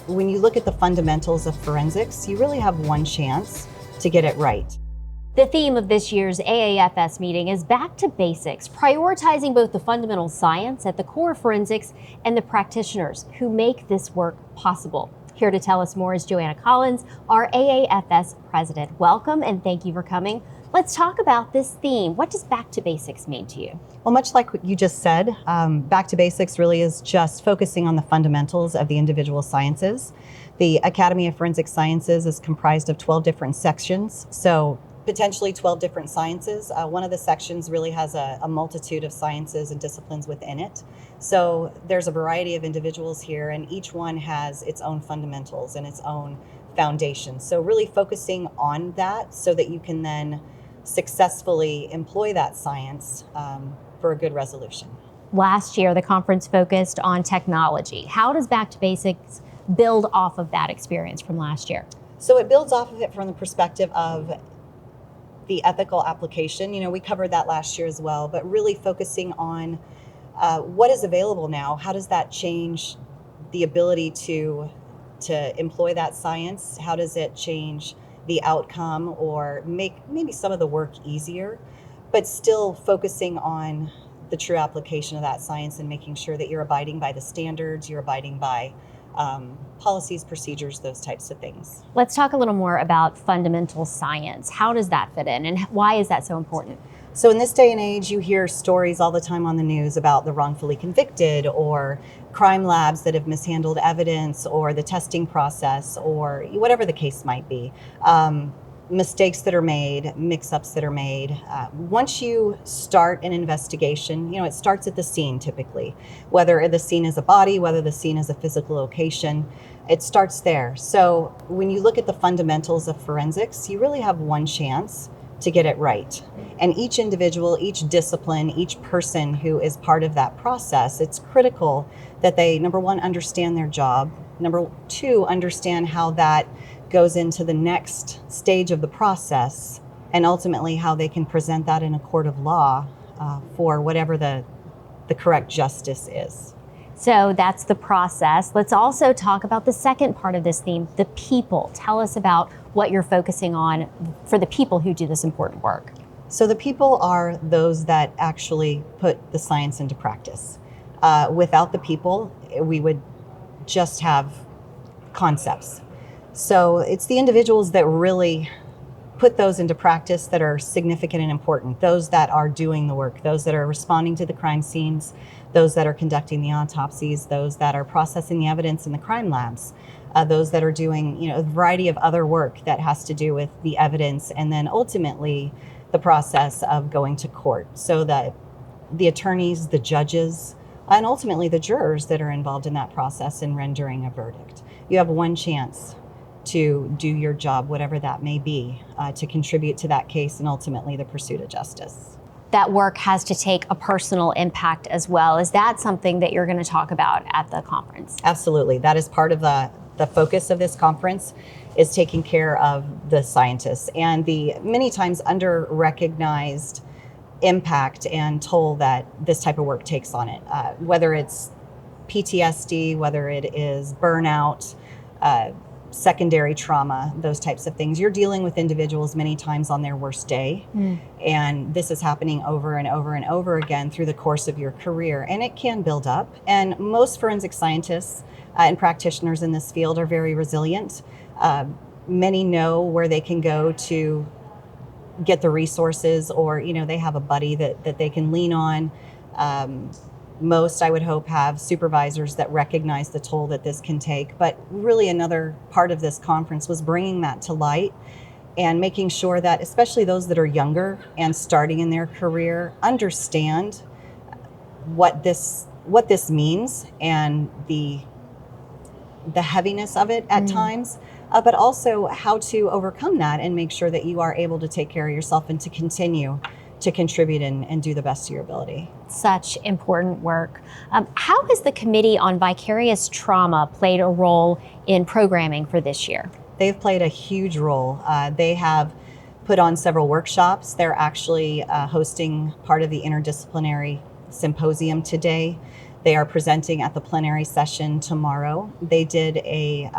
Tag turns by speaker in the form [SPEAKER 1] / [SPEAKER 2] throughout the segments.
[SPEAKER 1] when you look at the fundamentals of forensics, you really have one chance to get it right.
[SPEAKER 2] The theme of this year's AAFS meeting is back to basics, prioritizing both the fundamental science at the core of forensics and the practitioners who make this work possible. Here to tell us more is Joanna Collins, our AAFS President. Welcome and thank you for coming. Let's talk about this theme. What does back to basics mean to you?
[SPEAKER 1] Well, much like what you just said, back to basics really is just focusing on the fundamentals of the individual sciences. The Academy of Forensic Sciences is comprised of 12 different sections, so potentially 12 different sciences. One of the sections really has a multitude of sciences and disciplines within it. So there's a variety of individuals here, and each one has its own fundamentals and its own foundation. So really focusing on that so that you can then successfully employ that science for a good resolution.
[SPEAKER 2] Last year, the conference focused on technology. How does back to basics build off of that experience from last year?
[SPEAKER 1] So it builds off of it from the perspective of the ethical application. You know, we covered that last year as well, but really focusing on what is available now. How does that change the ability to employ that science? How does it change the outcome or make maybe some of the work easier, but still focusing on the true application of that science and making sure that you're abiding by the standards, you're abiding by policies, procedures, those types of things.
[SPEAKER 2] Let's talk a little more about fundamental science. How does that fit in and why is that so important?
[SPEAKER 1] So in this day and age, you hear stories all the time on the news about the wrongfully convicted or crime labs that have mishandled evidence or the testing process or whatever the case might be. Mistakes that are made, mix-ups that are made. Once you start an investigation, you know, it starts at the scene typically. Whether the scene is a body, whether the scene is a physical location, it starts there. So when you look at the fundamentals of forensics, you really have one chance to get it right. And each individual, each discipline, each person who is part of that process, it's critical that they, number one, understand their job. Number two, understand how that goes into the next stage of the process and ultimately how they can present that in a court of law for whatever the correct justice is.
[SPEAKER 2] So that's the process. Let's also talk about the second part of this theme, the people. Tell us about what you're focusing on for the people who do this important work.
[SPEAKER 1] So the people are those that actually put the science into practice. Without the people, we would just have concepts. So it's the individuals that really put those into practice that are significant and important, those that are doing the work, those that are responding to the crime scenes, those that are conducting the autopsies, those that are processing the evidence in the crime labs, those that are doing, you know, a variety of other work that has to do with the evidence and then ultimately the process of going to court. So that the attorneys, the judges, and ultimately the jurors that are involved in that process in rendering a verdict. You have one chance to do your job, whatever that may be, to contribute to that case and ultimately the pursuit of justice.
[SPEAKER 2] That work has to take a personal impact as well. Is that something that you're going to talk about at the conference?
[SPEAKER 1] Absolutely. That is part of the focus of this conference, is taking care of the scientists and the many times under-recognized impact and toll that this type of work takes on it, whether it's PTSD, whether it is burnout, secondary trauma, those types of things. You're dealing with individuals many times on their worst day. And this is happening over and over and over again through the course of your career. And it can build up. And most forensic scientists and practitioners in this field are very resilient. Many know where they can go to get the resources, or, you know, they have a buddy that they can lean on. Most, I would hope, have supervisors that recognize the toll that this can take. But really another part of this conference was bringing that to light and making sure that especially those that are younger and starting in their career understand what this means and the heaviness of it at times, but also how to overcome that and make sure that you are able to take care of yourself and to continue to contribute and do the best of your ability.
[SPEAKER 2] Such important work. How has the Committee on Vicarious Trauma played a role in programming for this year?
[SPEAKER 1] They've played a huge role. They have put on several workshops. They're actually hosting part of the interdisciplinary symposium today. They are presenting at the plenary session tomorrow. They did a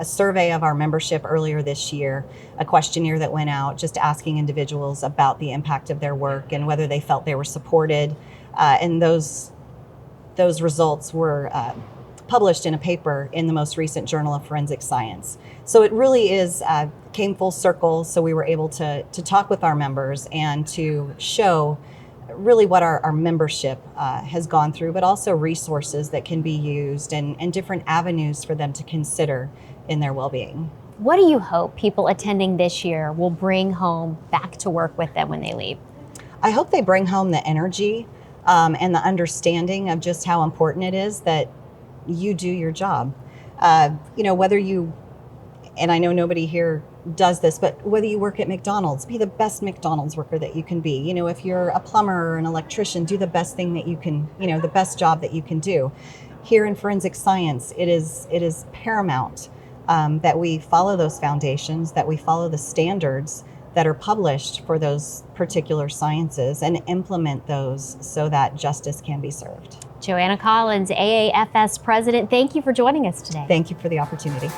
[SPEAKER 1] survey of our membership earlier this year, a questionnaire that went out just asking individuals about the impact of their work and whether they felt they were supported. And those results were published in a paper in the most recent Journal of Forensic Science. So it really came full circle. So we were able to talk with our members and to show really what our membership has gone through, but also resources that can be used and different avenues for them to consider in their well-being.
[SPEAKER 2] What do you hope people attending this year will bring home back to work with them when they leave?
[SPEAKER 1] I hope they bring home the energy and the understanding of just how important it is that you do your job. Whether you, and I know nobody here does this, but whether you work at McDonald's, be the best McDonald's worker that you can be. If you're a plumber or an electrician, do the best thing that you can, the best job that you can do. Here in forensic science, it is paramount that we follow those foundations, that we follow the standards that are published for those particular sciences and implement those so that justice can be served.
[SPEAKER 2] Joanna Collins, AAFS President, thank you for joining us today.
[SPEAKER 1] Thank you for the opportunity.